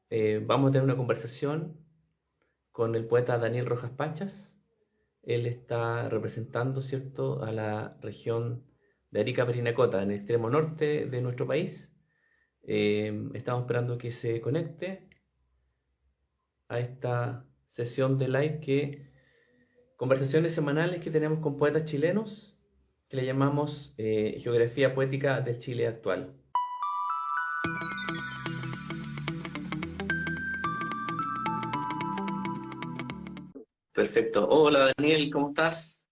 Vamos a tener una conversación con el poeta Daniel Rojas Pachas. Él está representando, ¿cierto?, a la región de Arica Parinacota, en el extremo norte de nuestro país. Estamos esperando que se conecte a esta sesión de live conversaciones semanales que tenemos con poetas chilenos, que le llamamos Geografía Poética del Chile Actual. Perfecto. Hola Daniel, ¿cómo estás?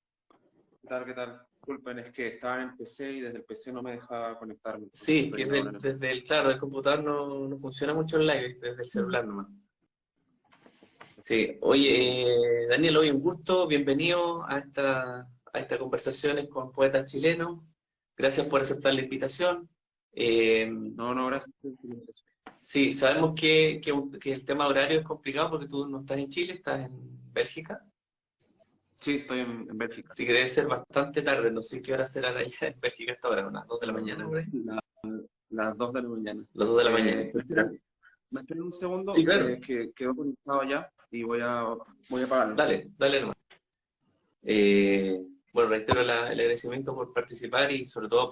¿Qué tal? ¿Qué tal? Disculpen, es que estaba en el PC y desde el PC no me dejaba conectarme, por eso Sí, estoy ahora en eso. desde el, claro, el computador no funciona mucho el live, desde el celular nomás. Sí, oye, Daniel, hoy un gusto, bienvenido a estas conversaciones con poetas chilenos. Gracias por aceptar la invitación. Eh, No, no, gracias por la invitación. sí, sabemos que el tema horario es complicado porque tú no estás en Chile, estás en Bélgica. Sí, estoy en Bélgica. Sí, que debe ser bastante tarde, no sé qué hora será allá en Bélgica hasta ahora, unas 2 de la mañana, ¿no? La- las 2 de la mañana. Las 2 de la mañana. Me espera un Sí, segundo, claro. que quedó conectado ya y voy a apagarlo. Dale, dale nomás. Eh, bueno, reitero el agradecimiento por participar y sobre todo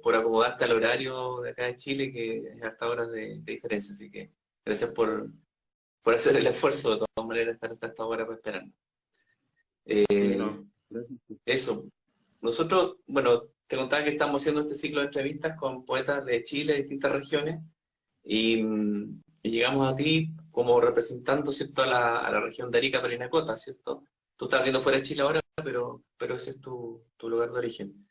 por acomodarte al horario de acá de Chile, que es hasta horas de diferencia. Así que gracias por hacer el esfuerzo de todas maneras, estar hasta esta hora para esperar. Sí, Eh, no. Gracias. eso. Nosotros, bueno, te contaba que estamos haciendo este ciclo de entrevistas con poetas de Chile, de distintas regiones, y llegamos a ti como representando, ¿cierto?, a la región de Arica, Parinacota, ¿cierto? Tú estás viendo fuera de Chile ahora, pero ese es tu lugar de origen.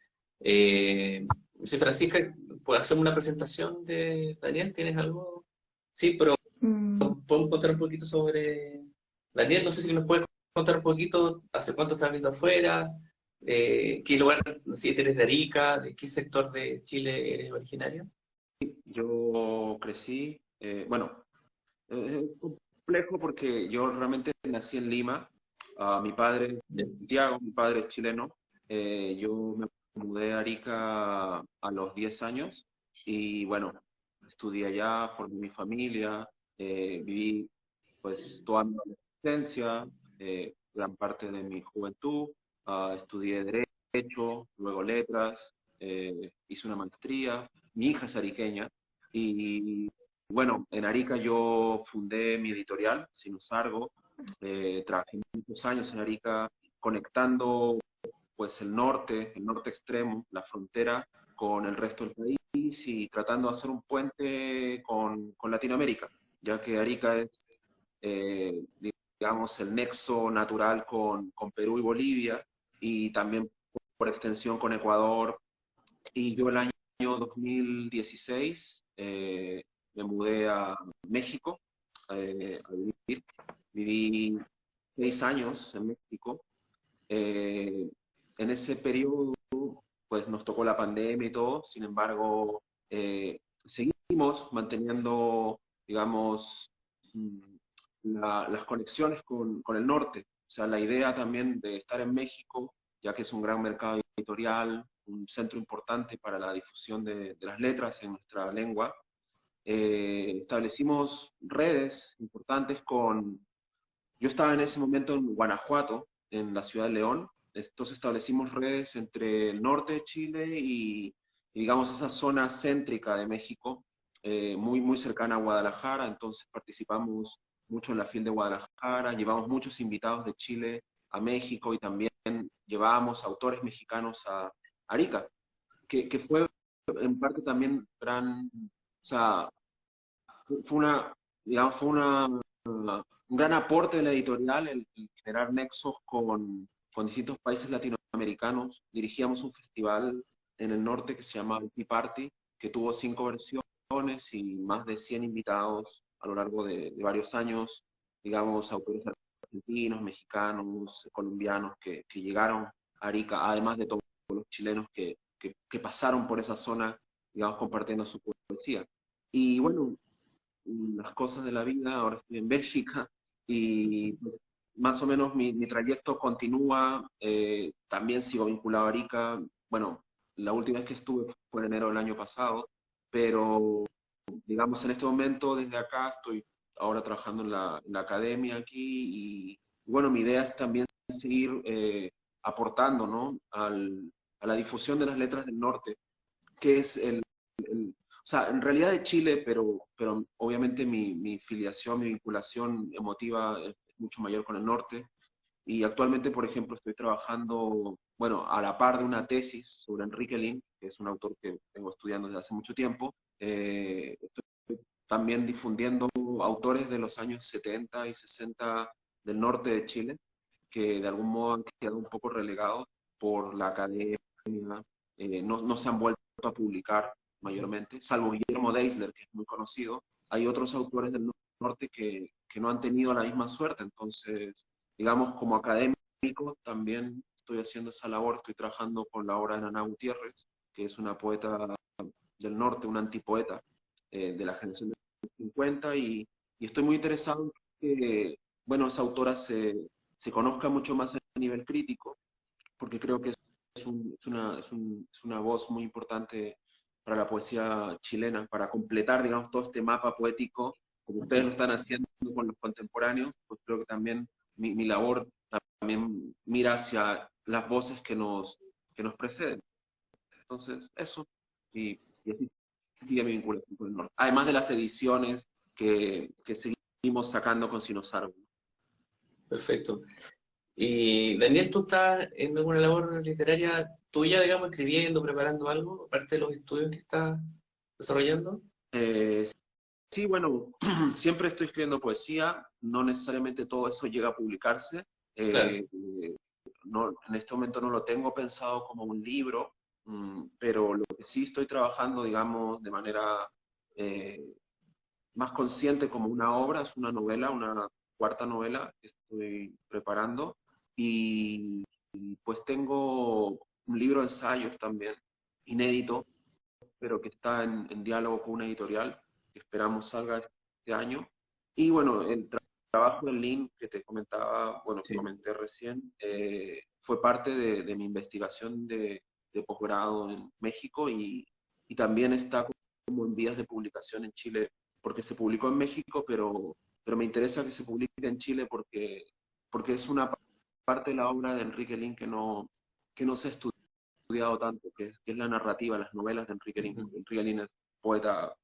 Sí, Francisca, ¿puedes hacerme una presentación de Daniel? ¿Tienes algo? Sí, pero podemos contar un poquito sobre Daniel. No sé si nos puedes contar un poquito hace cuánto estás viendo afuera, qué lugar, si eres de Arica, de qué sector de Chile eres originario. Yo crecí, bueno, es complejo porque yo realmente nací en Lima. Mi padre es de Santiago, mi padre es chileno. Yo me mudé a Arica a los 10 años y bueno, estudié allá, formé mi familia, viví pues toda mi adolescencia, gran parte de mi juventud. Estudié Derecho, luego Letras, hice una maestría. Mi hija es ariqueña y bueno, en Arica yo fundé mi editorial, Sinusargo. Trabajé muchos años en Arica conectando pues el norte extremo, la frontera con el resto del país y tratando de hacer un puente con Latinoamérica, ya que Arica es, eh, digamos, el nexo natural con Perú y Bolivia y también por extensión con Ecuador. Y yo el año 2016 me mudé a México a vivir. Viví 6 años en México. Eh, en ese periodo, pues nos tocó la pandemia y todo. Sin embargo, seguimos manteniendo, digamos, mm, las conexiones con el norte. O sea, la idea también de estar en México, ya que es un gran mercado editorial, un centro importante para la difusión de las letras en nuestra lengua, establecimos redes importantes con... Yo estaba en ese momento en Guanajuato, en la ciudad de León, entonces establecimos redes entre el norte de Chile y digamos, esa zona céntrica de México, muy, muy cercana a Guadalajara, entonces participamos mucho en la FIL de Guadalajara, llevamos muchos invitados de Chile a México y también llevábamos autores mexicanos a Arica, que fue en parte también gran, o sea, fue una, digamos, un gran aporte de la editorial el generar nexos con distintos países latinoamericanos. Dirigíamos un festival en el norte que se llama Tea Party, que tuvo 5 versiones y más de 100 invitados a lo largo de varios años, digamos, autores argentinos, mexicanos, colombianos que llegaron a Arica, además de todos los chilenos que pasaron por esa zona, digamos, compartiendo su poesía. Y bueno, las cosas de la vida, ahora estoy en Bélgica y pues, más o menos mi trayecto continúa, también sigo vinculado a Arica, bueno, la última vez que estuve fue en enero del año pasado, pero digamos en este momento desde acá estoy ahora trabajando en la academia aquí y bueno, mi idea es también seguir aportando, ¿no? A la difusión de las letras del norte, que es o sea, en realidad de Chile, pero obviamente mi filiación, mi vinculación emotiva es mucho mayor con el norte. Y actualmente, por ejemplo, estoy trabajando, bueno, a la par de una tesis sobre Enrique Lin, que es un autor que vengo estudiando desde hace mucho tiempo. Estoy también difundiendo autores de los años 70 y 60 del norte de Chile, que de algún modo han quedado un poco relegados por la academia, no se han vuelto a publicar mayormente, salvo Guillermo Deisler, que es muy conocido. Hay otros autores del norte que no han tenido la misma suerte, entonces, digamos, como académico también estoy haciendo esa labor, estoy trabajando con la obra de Nana Gutiérrez, que es una poeta del norte, una antipoeta de la generación de 50, y estoy muy interesado en que, bueno, esa autora se conozca mucho más a nivel crítico, porque creo que es una voz muy importante para la poesía chilena, para completar, digamos, todo este mapa poético, como ustedes lo están haciendo con los contemporáneos, pues creo que también mi labor también mira hacia las voces que nos preceden. Entonces, eso, y así sigue mi vinculación con el norte. Además de las ediciones que seguimos sacando con Sinosargo. Perfecto. Y Daniel, ¿tú estás en alguna labor literaria tuya, digamos, escribiendo, preparando algo, aparte de los estudios que estás desarrollando? Eh, sí, bueno, siempre estoy escribiendo poesía, no necesariamente todo eso llega a publicarse. Claro, No, en este momento no lo tengo pensado como un libro, pero lo que sí estoy trabajando, digamos, de manera eh, más consciente como una obra, es una novela, una cuarta novela que estoy preparando. Y pues tengo un libro de ensayos también, inédito, pero que está en diálogo con una editorial, que esperamos salga este año. Y bueno, el trabajo en Lean que te comentaba, bueno, que sí. comenté recién, fue parte de mi investigación de posgrado en México y también está como en vías de publicación en Chile, porque se publicó en México, pero me interesa que se publique en Chile porque es una parte de la obra de Enrique Lin que no se ha estudiado tanto, que es la narrativa, las novelas de Enrique Lin, Ujú. porque Enrique Lin es poeta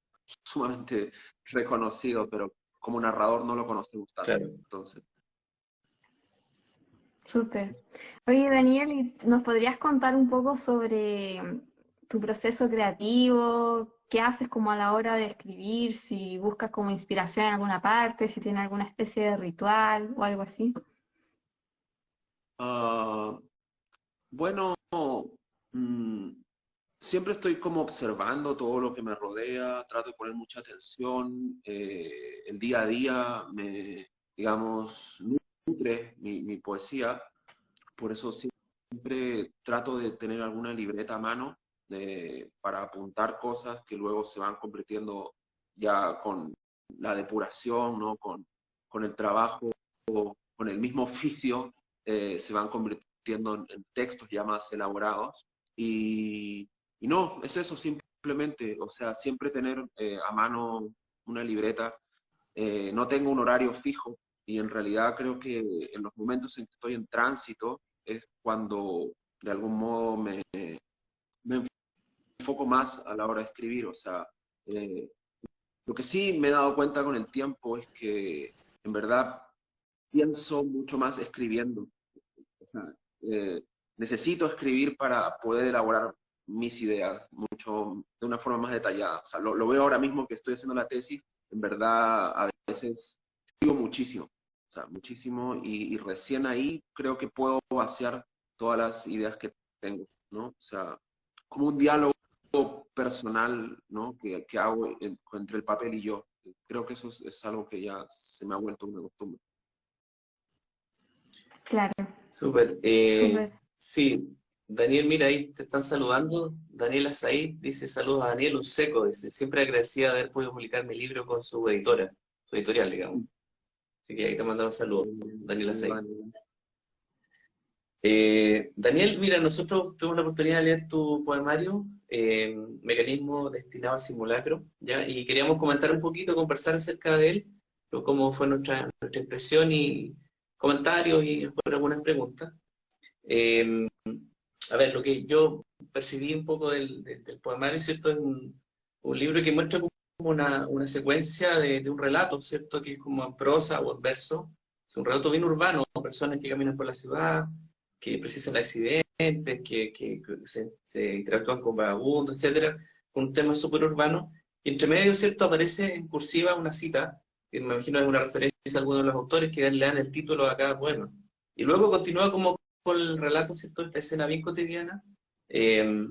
sumamente reconocido, pero como narrador no lo conocemos tanto. Claro. Entonces, Súper. Oye, Daniel, ¿y ¿nos podrías contar un poco sobre tu proceso creativo? ¿Qué haces como a la hora de escribir? Si buscas como inspiración en alguna parte, si tienes alguna especie de ritual o algo así. uh, bueno, mm, siempre estoy como observando todo lo que me rodea, trato de poner mucha atención, el día a día me, digamos, nutre mi poesía, por eso siempre trato de tener alguna libreta a mano para apuntar cosas que luego se van convirtiendo ya con la depuración, ¿no? Con el trabajo, con el mismo oficio, se van convirtiendo en textos ya más elaborados. Y, y no, es eso simplemente, o sea, siempre tener a mano una libreta. No tengo un horario fijo y en realidad creo que en los momentos en que estoy en tránsito es cuando de algún modo me enfoco más a la hora de escribir. O sea, eh, lo que sí me he dado cuenta con el tiempo es que en verdad pienso mucho más escribiendo. O sea, eh, necesito escribir para poder elaborar mis ideas mucho, de una forma más detallada. O sea, lo veo ahora mismo que estoy haciendo la tesis, en verdad a veces escribo muchísimo, o sea, muchísimo, y recién ahí creo que puedo vaciar todas las ideas que tengo, ¿no? O sea, como un diálogo personal, ¿no? Que hago entre el papel y yo. Creo que eso es algo que ya se me ha vuelto una costumbre. Claro, Súper. súper. Sí, Daniel, mira, ahí te están saludando. Daniela Said dice saludos a Daniel Unseco, dice, siempre agradecida de haber podido publicar mi libro con su editora, su editorial, digamos. Así que ahí te mandaba saludos, Daniela Said. Daniel, mira, nosotros tuvimos la oportunidad de leer tu poemario, Mecanismo destinado al simulacro, ¿ya? Y queríamos comentar un poquito, conversar acerca de él, pero cómo fue nuestra impresión y comentarios y después algunas preguntas. Eh, a ver, lo que yo percibí un poco del poemario, ¿cierto? Es un libro que muestra como una secuencia de un relato, ¿cierto? Que es como en prosa o en verso. Es un relato bien urbano, personas que caminan por la ciudad, que precisan accidentes, que se interactúan con vagabundos, etcétera, con un tema súper urbano. Y entre medio, ¿cierto? Aparece en cursiva una cita, que me imagino es una referencia a alguno de los autores que le dan el título a cada poema. Y luego continúa como con el relato, ¿cierto? Esta escena bien cotidiana. eh,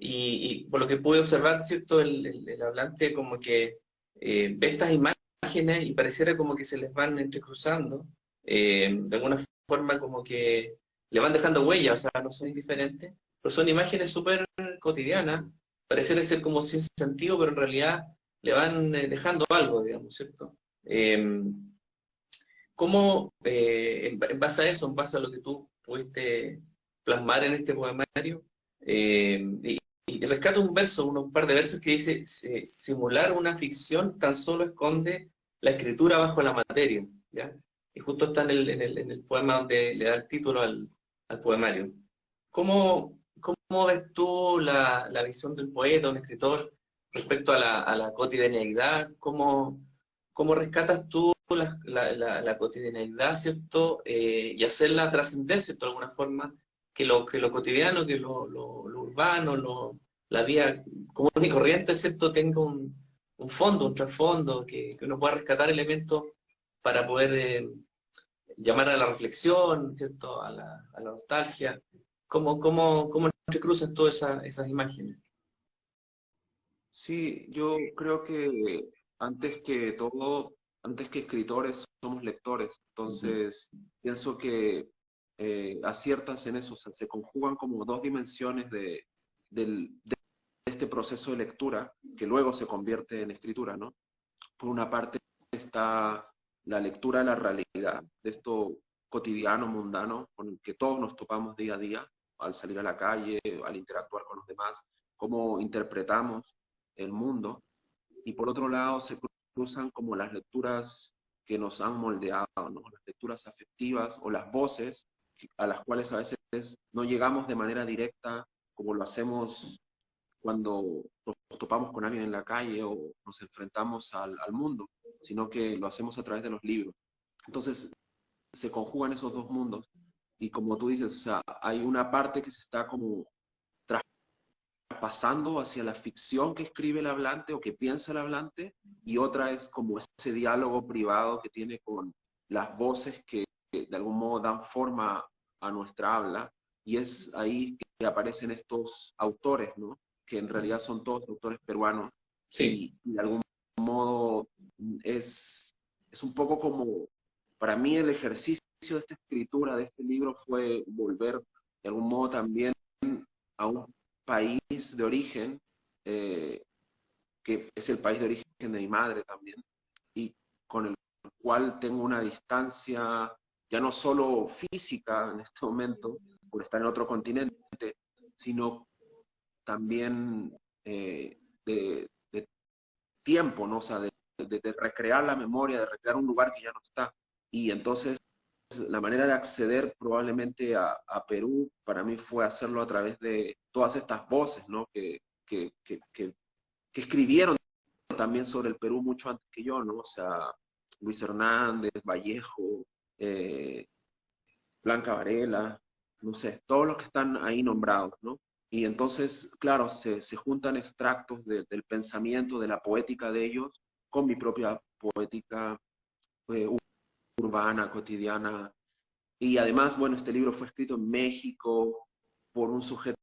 y por lo que pude observar, ¿cierto? El hablante como que ve estas imágenes y pareciera como que se les van entrecruzando. De alguna forma como que le van dejando huellas, o sea, no son indiferentes, pero son imágenes súper cotidianas, pareciera ser como sin sentido, pero en realidad le van dejando algo, digamos, ¿cierto? ¿Cómo, en base a eso, en base a lo que tú pudiste plasmar en este poemario, y rescato un verso, un par de versos que dice, simular una ficción tan solo esconde la escritura bajo la materia, ¿ya? Y justo está en el poema donde le da el título al poemario. ¿Cómo ves tú la visión del poeta, un escritor, respecto a la cotidianeidad? ¿Cómo rescatas tú la cotidianeidad, ¿cierto? Y hacerla trascender, ¿cierto? De alguna forma, que lo cotidiano, que lo urbano, la vida común y corriente, ¿cierto? Tenga un fondo, un trasfondo, que uno pueda rescatar elementos para poder llamar a la reflexión, ¿cierto? A la nostalgia. ¿Cómo te cruzas todas esas imágenes? Sí, yo creo que antes que todo, antes que escritores, somos lectores. Ujú. Entonces, pienso que aciertas en eso. O sea, se conjugan como dos dimensiones de este proceso de lectura que luego se convierte en escritura, ¿no? Por una parte está la lectura de la realidad, de esto cotidiano, mundano, con el que todos nos topamos día a día, al salir a la calle, al interactuar con los demás, cómo interpretamos el mundo. Y por otro lado se cruzan como las lecturas que nos han moldeado, ¿no? Las lecturas afectivas o las voces a las cuales a veces no llegamos de manera directa como lo hacemos cuando nos topamos con alguien en la calle o nos enfrentamos al mundo, sino que lo hacemos a través de los libros. Entonces se conjugan esos dos mundos y como tú dices, o sea, hay una parte que se está como traspasando hacia la ficción que escribe el hablante o que piensa el hablante y otra es como ese diálogo privado que tiene con las voces que de algún modo dan forma a nuestra habla y es ahí que aparecen estos autores, ¿no? Que en realidad son todos autores peruanos Sí, y de algún modo es un poco como, para mí el ejercicio de esta escritura, de este libro, fue volver de algún modo también a un país de origen, eh, que es el país de origen de mi madre también, y con el cual tengo una distancia ya no solo física en este momento, por estar en otro continente, sino también de tiempo, ¿no? O sea, de recrear la memoria, de recrear un lugar que ya no está. Y entonces la manera de acceder probablemente a Perú para mí fue hacerlo a través de todas estas voces, ¿no? Que escribieron también sobre el Perú mucho antes que yo, ¿no? O sea, Luis Hernández, Vallejo, eh, Blanca Varela, no sé, todos los que están ahí nombrados, ¿no? Y entonces, claro, se juntan extractos del pensamiento, de la poética de ellos, con mi propia poética eh, urbana, cotidiana. Y además, bueno, este libro fue escrito en México por un sujeto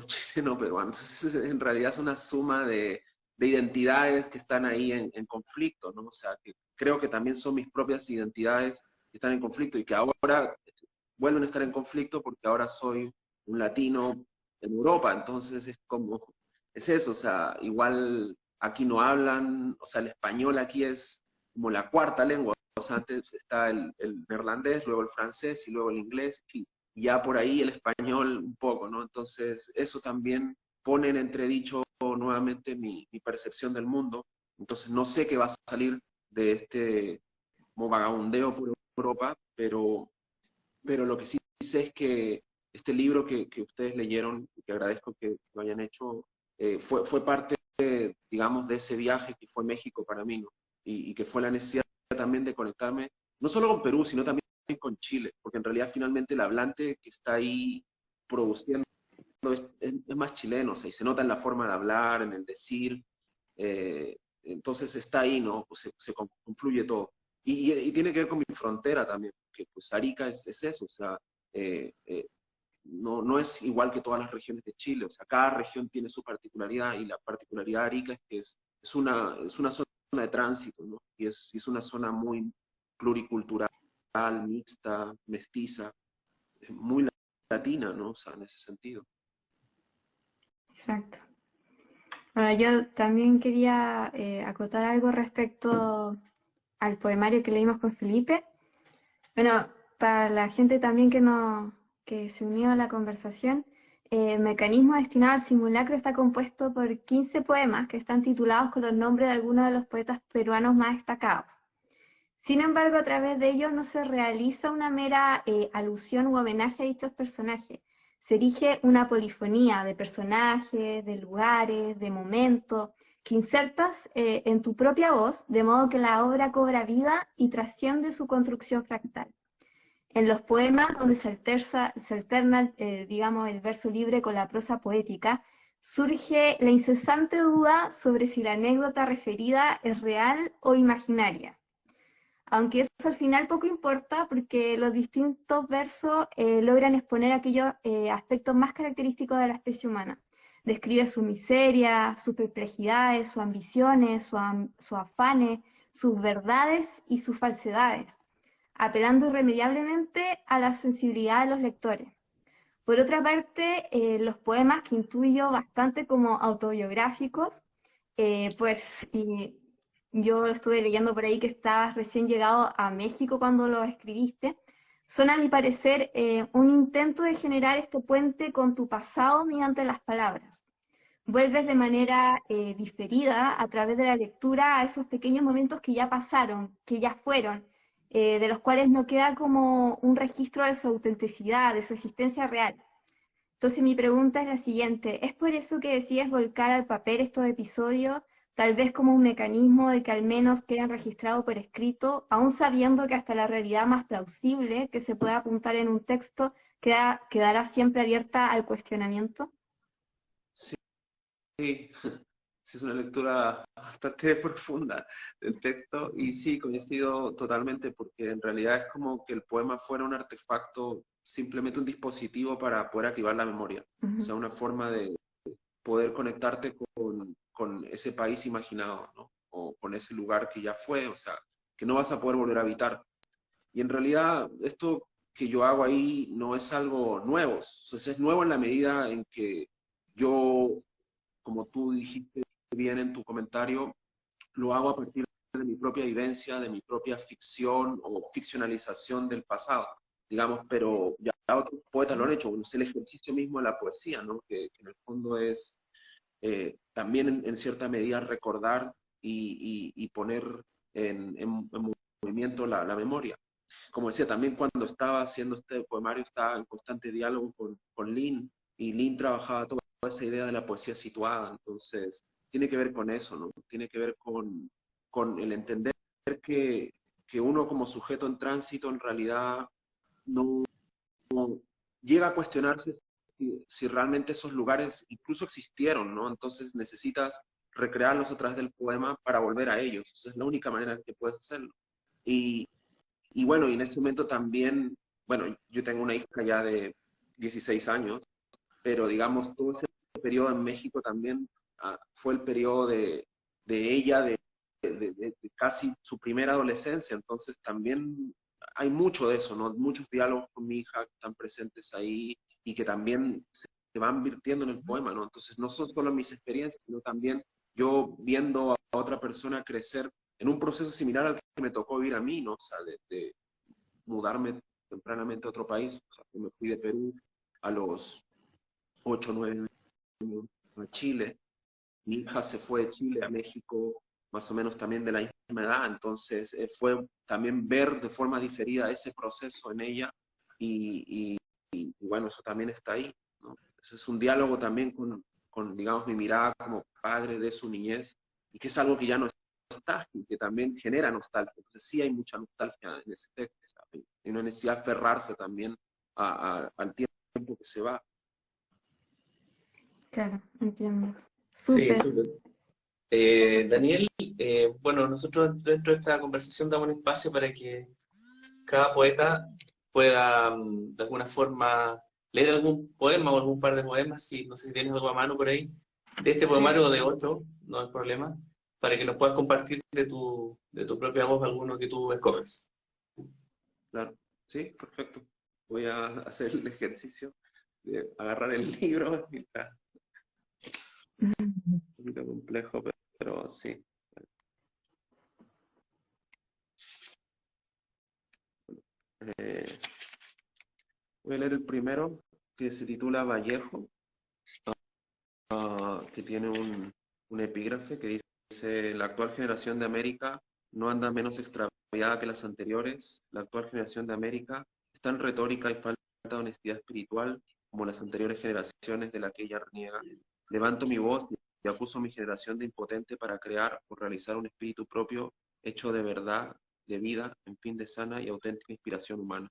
chileno peruano. Entonces, en realidad es una suma de identidades que están ahí en conflicto, ¿no? O sea, que creo que también son mis propias identidades que están en conflicto y que ahora vuelven a estar en conflicto porque ahora soy un latino en Europa. Entonces es como, es eso, o sea, igual aquí no hablan, o sea, el español aquí es como la cuarta lengua. O sea, antes está el neerlandés, luego el francés y luego el inglés, y ya por ahí el español un poco, ¿no? Entonces, eso también pone en entredicho nuevamente mi percepción del mundo. Entonces, no sé qué va a salir de este como vagabundeo por Europa, pero lo que sí sé es que este libro que ustedes leyeron, y que agradezco que lo hayan hecho, fue parte, digamos, de ese viaje que fue México para mí, ¿no? Y que fue la necesidad también de conectarme, no solo con Perú, sino también con Chile, porque en realidad finalmente el hablante que está ahí produciendo es más chileno, o sea, y se nota en la forma de hablar, en el decir, entonces está ahí, ¿no? Pues se confluye todo. Y tiene que ver con mi frontera también, que pues Arica es eso, o sea, no es igual que todas las regiones de Chile, o sea, cada región tiene su particularidad y la particularidad de Arica es que es una zona de tránsito, ¿no? Y es una zona muy pluricultural, mixta, mestiza, muy latina, ¿no? O sea, en ese sentido. Exacto. Bueno, yo también quería acotar algo respecto al poemario que leímos con Felipe. Bueno, para la gente también que se unió a la conversación, el mecanismo destinado al simulacro está compuesto por 15 poemas que están titulados con los nombres de algunos de los poetas peruanos más destacados. Sin embargo, a través de ellos no se realiza una mera alusión u homenaje a dichos personajes. Se erige una polifonía de personajes, de lugares, de momentos, que insertas en tu propia voz, de modo que la obra cobra vida y trasciende su construcción fractal. En los poemas, donde se alterna digamos, el verso libre con la prosa poética, surge la incesante duda sobre si la anécdota referida es real o imaginaria. Aunque eso al final poco importa porque los distintos versos logran exponer aquellos aspectos más característicos de la especie humana. Describe su miseria, sus perplejidades, sus ambiciones, sus afanes, sus verdades y sus falsedades, apelando irremediablemente a la sensibilidad de los lectores. Por otra parte, los poemas que intuyo bastante como autobiográficos, pues yo estuve leyendo por ahí que estabas recién llegado a México cuando lo escribiste, son a mi parecer un intento de generar este puente con tu pasado mediante las palabras. Vuelves de manera diferida a través de la lectura a esos pequeños momentos que ya pasaron, que ya fueron, de los cuales no queda como un registro de su autenticidad, de su existencia real. Entonces mi pregunta es la siguiente, ¿es por eso que decides volcar al papel estos episodios, tal vez como un mecanismo de que al menos queden registrados por escrito, aún sabiendo que hasta la realidad más plausible que se pueda apuntar en un texto quedará siempre abierta al cuestionamiento? Sí, sí, sí, es una lectura bastante profunda del texto y sí, coincido totalmente porque en realidad es como que el poema fuera un artefacto, simplemente un dispositivo para poder activar la memoria, o sea, una forma de poder conectarte con ese país imaginado, ¿no? O con ese lugar que ya fue, o sea, que no vas a poder volver a habitar. Y en realidad esto que yo hago ahí no es algo nuevo, o sea, es nuevo en la medida en que yo, como tú dijiste bien en tu comentario, lo hago a partir de mi propia vivencia, de mi propia ficción o ficcionalización del pasado, digamos, pero ya otros poetas lo han hecho, bueno, es el ejercicio mismo de la poesía, ¿no? Que en el fondo es también en cierta medida recordar y poner en movimiento la memoria. Como decía, también cuando estaba haciendo este poemario estaba en constante diálogo con Lynn, y Lynn trabajaba toda esa idea de la poesía situada, entonces tiene que ver con eso, ¿no? Tiene que ver con el entender que uno como sujeto en tránsito en realidad no llega a cuestionarse si realmente esos lugares incluso existieron, ¿no? Entonces necesitas recrearlos a través del poema para volver a ellos. Esa es la única manera en que puedes hacerlo. Y, y bueno, y en ese momento también, bueno, yo tengo una hija ya de 16 años, pero digamos, todo ese periodo en México también fue el periodo de ella, de casi su primera adolescencia, entonces también hay mucho de eso, ¿no? Muchos diálogos con mi hija que están presentes ahí y que también se van virtiendo en el poema, ¿no? Entonces no son solo mis experiencias, sino también yo viendo a otra persona crecer en un proceso similar al que me tocó vivir a mí, ¿no? O sea, de mudarme tempranamente a otro país, o sea, que me fui de Perú a los 8 o 9 años a Chile. Mi hija se fue de Chile a México más o menos también de la misma edad, entonces fue también ver de forma diferida ese proceso en ella y bueno, eso también está ahí, ¿no? Eso es un diálogo también con, digamos, mi mirada como padre de su niñez, y que es algo que ya no está, y que también genera nostalgia. Entonces sí hay mucha nostalgia en ese texto, ¿sabes? Y una necesidad de aferrarse también al tiempo que se va. Claro, entiendo. Sí, Súper. súper. Daniel, bueno, nosotros dentro de esta conversación damos un espacio para que cada poeta pueda de alguna forma leer algún poema o algún par de poemas, si no sé si tienes algo a mano por ahí, de este Sí, poemario o de otro, no hay problema, para que nos puedas compartir de tu propia voz alguno que tú escojas. claro. Sí, perfecto. Voy a hacer el ejercicio de agarrar el libro. Está un poquito complejo, pero sí. Eh, Voy a leer el primero, que se titula Vallejo, que tiene un epígrafe que dice: la actual generación de América no anda menos extraviada que las anteriores. La actual generación de América es tan retórica y falta de honestidad espiritual como las anteriores generaciones de la que ella reniega. Levanto mi voz y acuso a mi generación de impotente para crear o realizar un espíritu propio hecho de verdad, de vida, en fin, de sana y auténtica inspiración humana.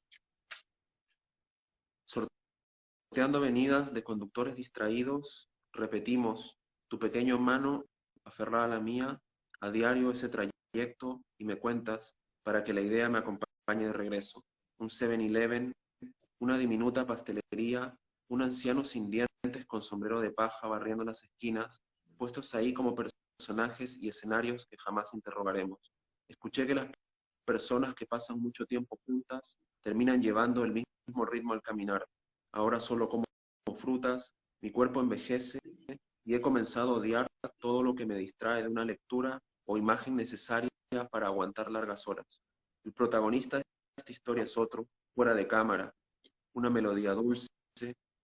Sorteando venidas de conductores distraídos, repetimos: tu pequeña mano aferrada a la mía, a diario ese trayecto, y me cuentas, para que la idea me acompañe de regreso. Un 7-Eleven, una diminuta pastelería, un anciano sin dientes con sombrero de paja barriendo las esquinas, puestos ahí como personajes y escenarios que jamás interrogaremos. Escuché que las personas que pasan mucho tiempo juntas terminan llevando el mismo ritmo al caminar. Ahora solo como frutas, mi cuerpo envejece y he comenzado a odiar todo lo que me distrae de una lectura o imagen necesaria para aguantar largas horas. El protagonista de esta historia es otro, fuera de cámara, una melodía dulce,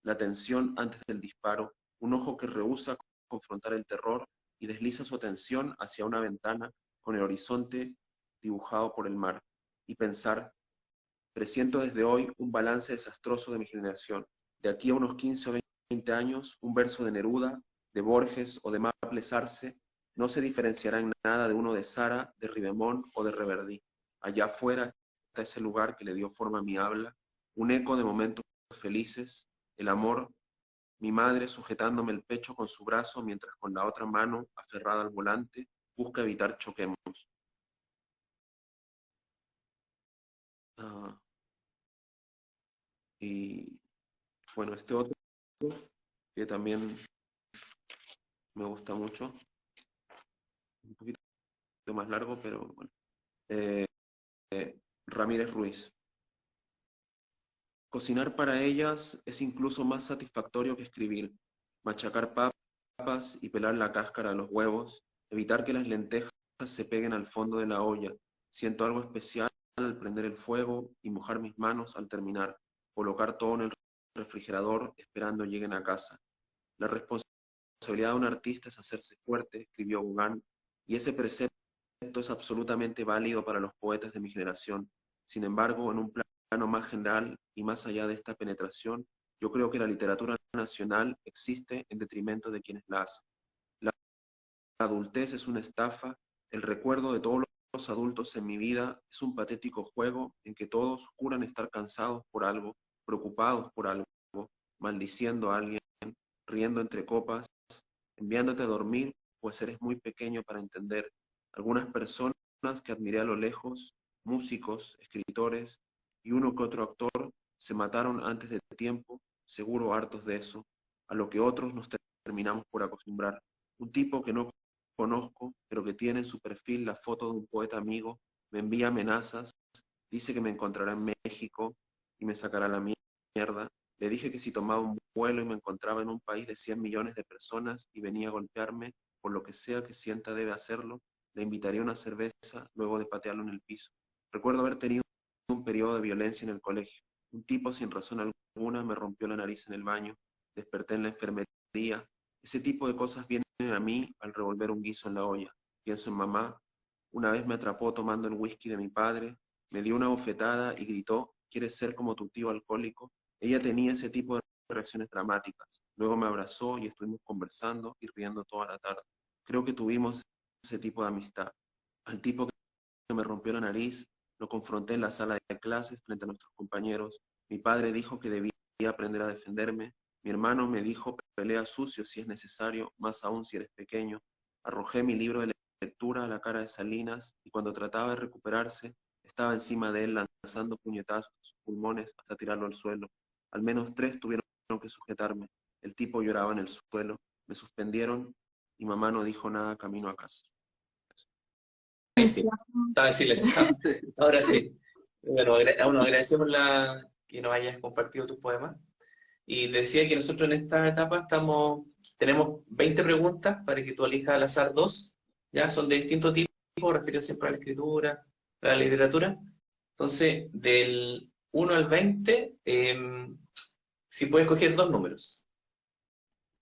la tensión antes del disparo, un ojo que rehúsa confrontar el terror y desliza su atención hacia una ventana con el horizonte dibujado por el mar. Y pensar: presiento desde hoy un balance desastroso de mi generación. De aquí a unos 15 o 20 años, un verso de Neruda, de Borges o de Maples Arce no se diferenciará en nada de uno de Sara, de Ribemont o de Reverdí. Allá afuera está ese lugar que le dio forma a mi habla, un eco de momentos felices, el amor, mi madre sujetándome el pecho con su brazo mientras con la otra mano, aferrada al volante, busca evitar choquemos. Ah, y bueno, este otro que también me gusta mucho, un poquito más largo, pero bueno. Eh, Ramírez Ruiz. Cocinar para ellas es incluso más satisfactorio que escribir. Machacar papas y pelar la cáscara de los huevos, evitar que las lentejas se peguen al fondo de la olla. Siento algo especial al prender el fuego y mojar mis manos al terminar. Colocar todo en el refrigerador esperando lleguen a casa. La responsabilidad de un artista es hacerse fuerte, escribió Gauguin, y ese precepto es absolutamente válido para los poetas de mi generación. Sin embargo, en un plano más general y más allá de esta penetración, yo creo que la literatura nacional existe en detrimento de quienes la hacen. La adultez es una estafa, el recuerdo de todos los adultos en mi vida es un patético juego en que todos juran estar cansados por algo, preocupados por algo, maldiciendo a alguien, riendo entre copas, enviándote a dormir, pues eres muy pequeño para entender. Algunas personas que admiré a lo lejos, músicos, escritores y uno que otro actor, se mataron antes de tiempo, seguro hartos de eso, a lo que otros nos terminamos por acostumbrar. Un tipo que no conozco, pero que tiene en su perfil la foto de un poeta amigo, me envía amenazas, dice que me encontrará en México y me sacará la mierda. Le dije que si tomaba un vuelo y me encontraba en un país de 100 millones de personas y venía a golpearme, por lo que sea que sienta debe hacerlo, le invitaría una cerveza luego de patearlo en el piso. Recuerdo haber tenido un periodo de violencia en el colegio. Un tipo sin razón alguna me rompió la nariz en el baño, desperté en la enfermería. Ese tipo de cosas vienen a mí al revolver un guiso en la olla. Pienso en mamá, Una vez me atrapó tomando el whisky de mi padre, me dio una bofetada y gritó, ¿quieres ser como tu tío alcohólico? Ella tenía ese tipo de reacciones dramáticas. Luego me abrazó y estuvimos conversando y riendo toda la tarde. Creo que tuvimos ese tipo de amistad. Al tipo que me rompió la nariz, lo confronté en la sala de clases frente a nuestros compañeros. Mi padre dijo que debía aprender a defenderme. Mi hermano me dijo, pelea sucio si es necesario, más aún si eres pequeño. Arrojé mi libro de lectura a la cara de Salinas y cuando trataba de recuperarse, estaba encima de él lanzando puñetazos a sus pulmones hasta tirarlo al suelo. Al menos 3 tuvieron que sujetarme. El tipo lloraba en el suelo. Me suspendieron y mamá no dijo nada camino a casa. Ahí sí, estaba silenciado. Ahora sí. Bueno, agradecemos que nos hayas compartido tus poemas. Y decía que nosotros en esta etapa tenemos 20 preguntas para que tú elijas al azar dos. Ya son de distinto tipo, referidos siempre a la escritura, a la literatura. Entonces, del 1 al 20, si puedes escoger dos números.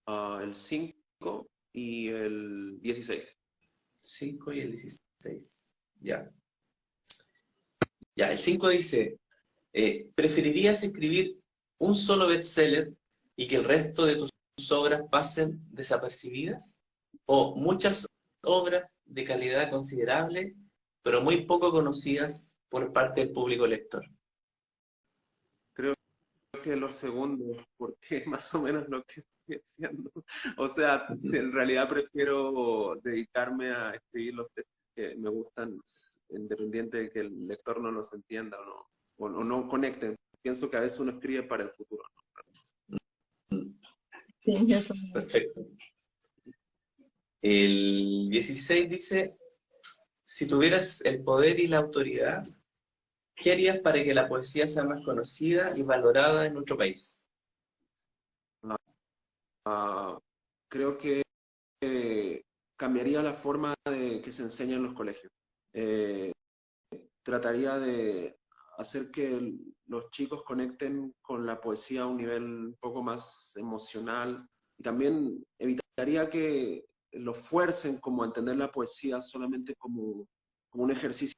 El 5 y el 16. 5 y el 16. Ya. Ya, el 5 dice, ¿preferirías escribir un solo bestseller y que el resto de tus obras pasen desapercibidas? ¿O muchas obras de calidad considerable, pero muy poco conocidas por parte del público lector? Creo que lo segundo, porque es más o menos lo que estoy haciendo. O sea, en realidad prefiero dedicarme a escribir los textos que me gustan, independiente de que el lector no los entienda o no conecten. Pienso que a veces uno escribe para el futuro, ¿no? Sí, yo también. Perfecto. El 16 dice, si tuvieras el poder y la autoridad, ¿qué harías para que la poesía sea más conocida y valorada en nuestro país? Creo que cambiaría la forma de que se enseña en los colegios. Eh, Trataría de hacer que los chicos conecten con la poesía a un nivel un poco más emocional y también evitaría que lo fuercen como a entender la poesía solamente como un ejercicio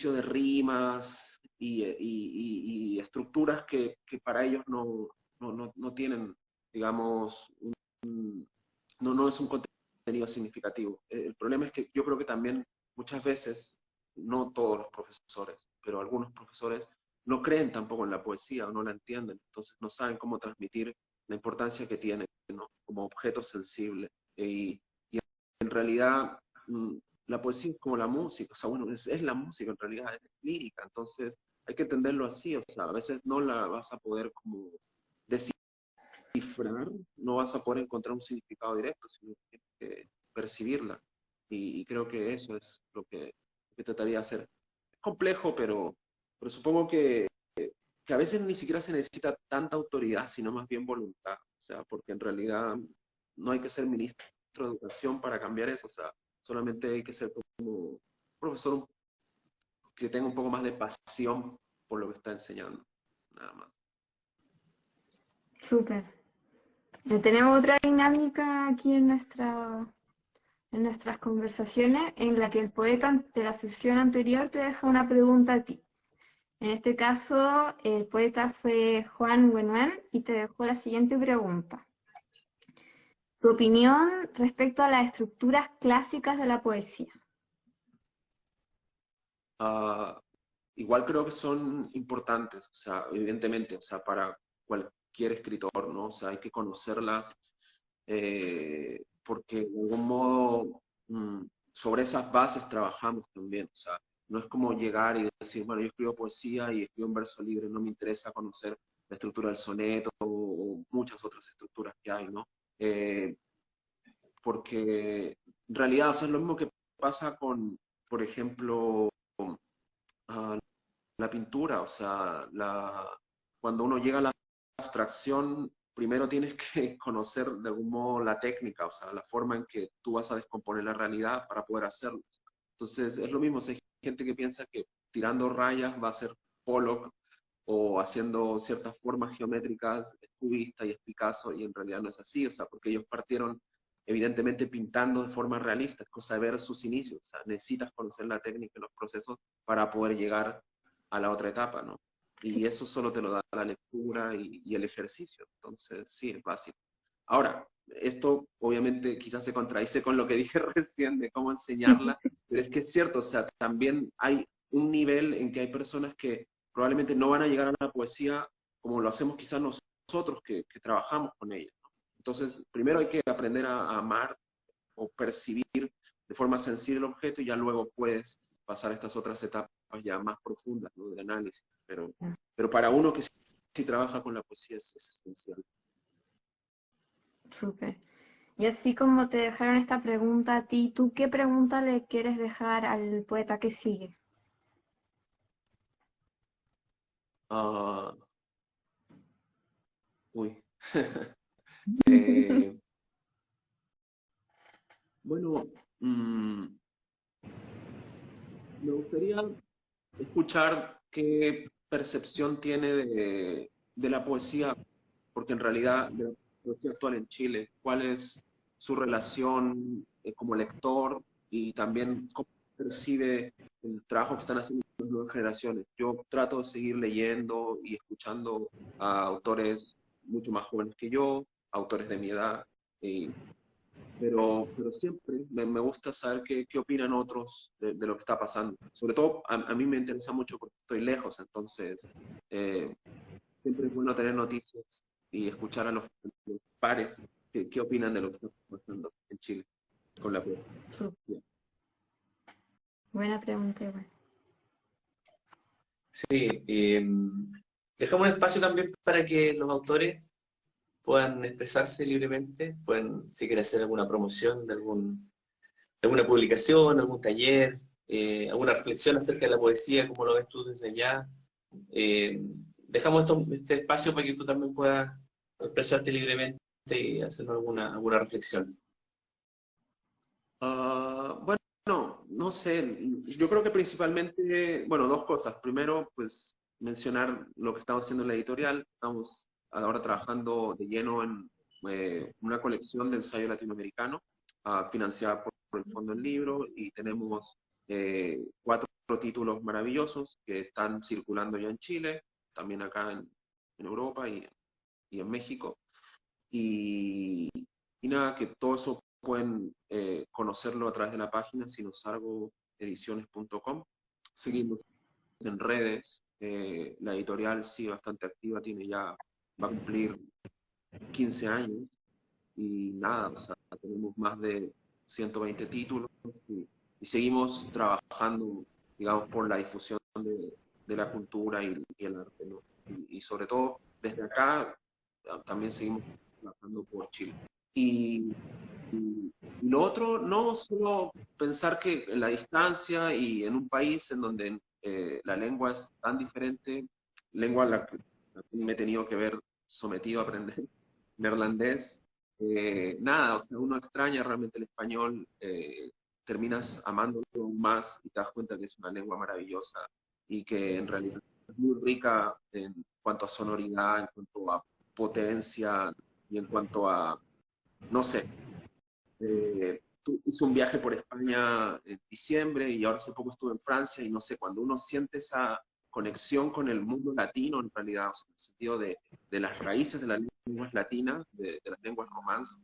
de rimas y estructuras que para ellos no tienen, digamos, no es un contenido significativo. El problema es que yo creo que también muchas veces, no todos los profesores, pero algunos profesores no creen tampoco en la poesía o no la entienden, entonces no saben cómo transmitir la importancia que tiene, ¿no? Como objeto sensible. Y en realidad la poesía es como la música, o sea, bueno, es la música en realidad, es lírica, entonces hay que entenderlo así, o sea, a veces no la vas a poder como descifrar, no vas a poder encontrar un significado directo, sino que tienes que percibirla. Y creo que eso es lo que trataría de hacer. Es complejo, pero supongo que a veces ni siquiera se necesita tanta autoridad, sino más bien voluntad. O sea, porque en realidad no hay que ser ministro de educación para cambiar eso. O sea, solamente hay que ser como un profesor que tenga un poco más de pasión por lo que está enseñando. Nada más. Súper. Tenemos otra dinámica aquí en nuestras conversaciones en la que el poeta de la sesión anterior te deja una pregunta a ti. En este caso, el poeta fue Juan Wenwen y te dejó la siguiente pregunta. Tu opinión respecto a las estructuras clásicas de la poesía. Ah, igual creo que son importantes, o sea, evidentemente, o sea, para cualquier escritor, ¿no? O sea, hay que conocerlas, porque de algún modo sobre esas bases trabajamos también, o sea, no es como llegar y decir, bueno, yo escribo poesía y escribo un verso libre, no me interesa conocer la estructura del soneto o muchas otras estructuras que hay, ¿no? Eh, Porque en realidad, o sea, es lo mismo que pasa con, por ejemplo, ah, la pintura, o sea, cuando uno llega a la abstracción, primero tienes que conocer de algún modo la técnica, o sea, la forma en que tú vas a descomponer la realidad para poder hacerlo. Entonces, es lo mismo, si hay gente que piensa que tirando rayas va a ser Pollock o haciendo ciertas formas geométricas es cubista y es Picasso, y en realidad no es así, o sea, porque ellos partieron evidentemente pintando de forma realista, es cosa de ver sus inicios, o sea, necesitas conocer la técnica y los procesos para poder llegar a la otra etapa, ¿no? Y eso solo te lo da la lectura y el ejercicio, entonces sí, es fácil. Ahora, esto obviamente quizás se contradice con lo que dije recién de cómo enseñarla, pero es que es cierto, o sea, también hay un nivel en que hay personas que probablemente no van a llegar a la poesía como lo hacemos quizás nosotros que trabajamos con ella, ¿no? Entonces, primero hay que aprender a amar o percibir de forma sensible el objeto y ya luego puedes pasar a estas otras etapas ya más profundas, ¿no? Del análisis. Pero para uno que sí trabaja con la poesía es esencial. Súper. Y así como te dejaron esta pregunta a ti, ¿tú qué pregunta le quieres dejar al poeta que sigue? Ah, uy. Eh, bueno, mm, me gustaría escuchar qué percepción tiene de la poesía, porque en realidad de la poesía actual en Chile, cuál es su relación como lector y también cómo percibe el trabajo que están haciendo las nuevas generaciones. Yo trato de seguir leyendo y escuchando a autores mucho más jóvenes que yo, autores de mi edad, pero siempre me gusta saber qué opinan otros de lo que está pasando. Sobre todo, a mí me interesa mucho porque estoy lejos, entonces eh, siempre es bueno tener noticias y escuchar a los pares qué opinan de lo que está pasando en Chile con la poesía. Súper. Buena pregunta, igual. Sí, dejamos un espacio también para que los autores puedan expresarse libremente, pueden, si quieren hacer alguna promoción de alguna publicación, algún taller, alguna reflexión acerca de la poesía, como lo ves tú desde allá. Dejamos este espacio para que tú también puedas expresarte libremente y hacer alguna reflexión. Bueno, no sé, yo creo que principalmente, bueno, dos cosas. Primero, pues mencionar lo que estamos haciendo en la editorial. Estamos ahora trabajando de lleno en una colección de ensayo latinoamericano, financiada por el Fondo del Libro, y tenemos 4 títulos maravillosos que están circulando ya en Chile, también acá en Europa y en México. Y, y nada, que todo eso pueden conocerlo a través de la página sinosargoediciones.com. Seguimos en redes, la editorial sigue bastante activa, va a cumplir 15 años y nada, o sea, tenemos más de 120 títulos y seguimos trabajando, digamos, por la difusión de la cultura y el arte, ¿no? Y sobre todo, desde acá también seguimos trabajando por Chile. Y lo otro, no solo pensar que en la distancia y en un país en donde la lengua es tan diferente, lengua a la que me he tenido que ver sometido a aprender neerlandés, nada, o sea, uno extraña realmente el español, terminas amándolo más y te das cuenta que es una lengua maravillosa y que en realidad es muy rica en cuanto a sonoridad, en cuanto a potencia y en cuanto a, no sé, hice un viaje por España en diciembre y ahora hace poco estuve en Francia y no sé, cuando uno siente esa conexión con el mundo latino en realidad, o sea, en el sentido de las raíces de las lenguas latinas, de las lenguas romances,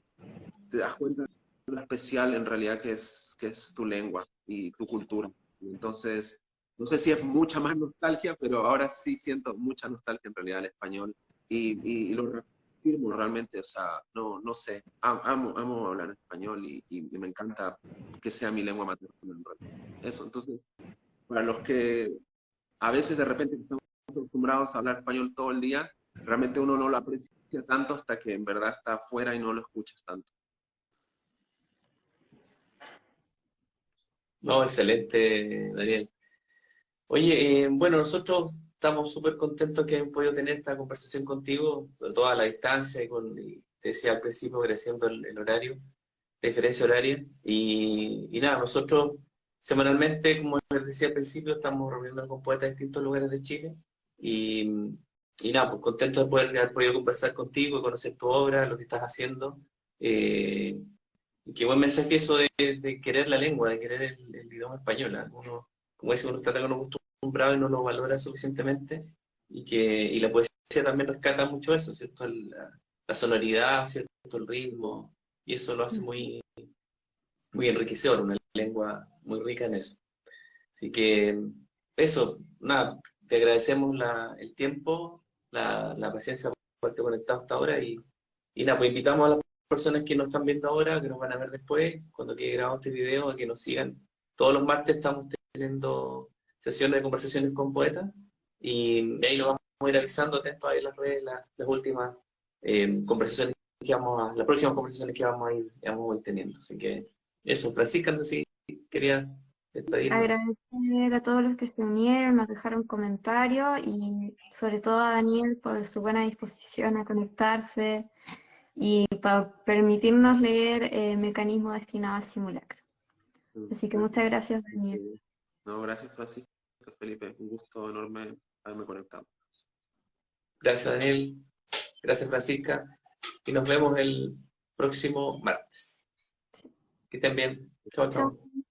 te das cuenta de lo especial en realidad que es tu lengua y tu cultura. Y entonces, no sé si es mucha más nostalgia, pero ahora sí siento mucha nostalgia en realidad al español y lo reafirmo realmente, o sea, no sé, amo hablar español y me encanta que sea mi lengua materna en realidad. Eso, entonces, para los que a veces de repente estamos acostumbrados a hablar español todo el día, realmente uno no lo aprecia tanto hasta que en verdad está afuera y no lo escuchas tanto. No, excelente, Daniel. Oye, bueno, nosotros estamos súper contentos que hemos podido tener esta conversación contigo, a toda la distancia, y te decía al principio, agradeciendo el horario, la diferencia horaria. Y nada, nosotros semanalmente, como les decía al principio, estamos reuniendo con poetas de distintos lugares de Chile. Y, y nada, pues contentos de poder haber podido conversar contigo y conocer tu obra, lo que estás haciendo. Eh, Y qué buen mensaje eso de querer la lengua, de querer el idioma español. ¿Eh? Uno, como dice, uno está tan acostumbrado y no lo valora suficientemente. Y la poesía también rescata mucho eso, ¿cierto? La sonoridad, ¿cierto? El ritmo. Y eso lo hace muy, muy enriquecedor, una lengua muy rica en eso. Así que eso, nada, te agradecemos el tiempo, la paciencia por haberte conectado hasta ahora y nada, pues invitamos a las personas que nos están viendo ahora, que nos van a ver después, cuando quede grabado este video, a que nos sigan. Todos los martes estamos teniendo sesiones de conversaciones con poetas y de ahí lo vamos a ir avisando, atentos ahí en las redes, las últimas conversaciones las próximas conversaciones vamos a ir teniendo. Así que eso, Francisca, no sé si quería despedirnos. Agradecer a todos los que se unieron, nos dejaron comentarios y sobre todo a Daniel por su buena disposición a conectarse y para permitirnos leer Mecanismo destinado al simulacro. Así que muchas gracias, Daniel. No, gracias Francisco, Felipe, un gusto enorme haberme conectado. Gracias, Daniel. Gracias, Francisca. Y nos vemos el próximo martes. Que estén bien. Chao, chao. Chao.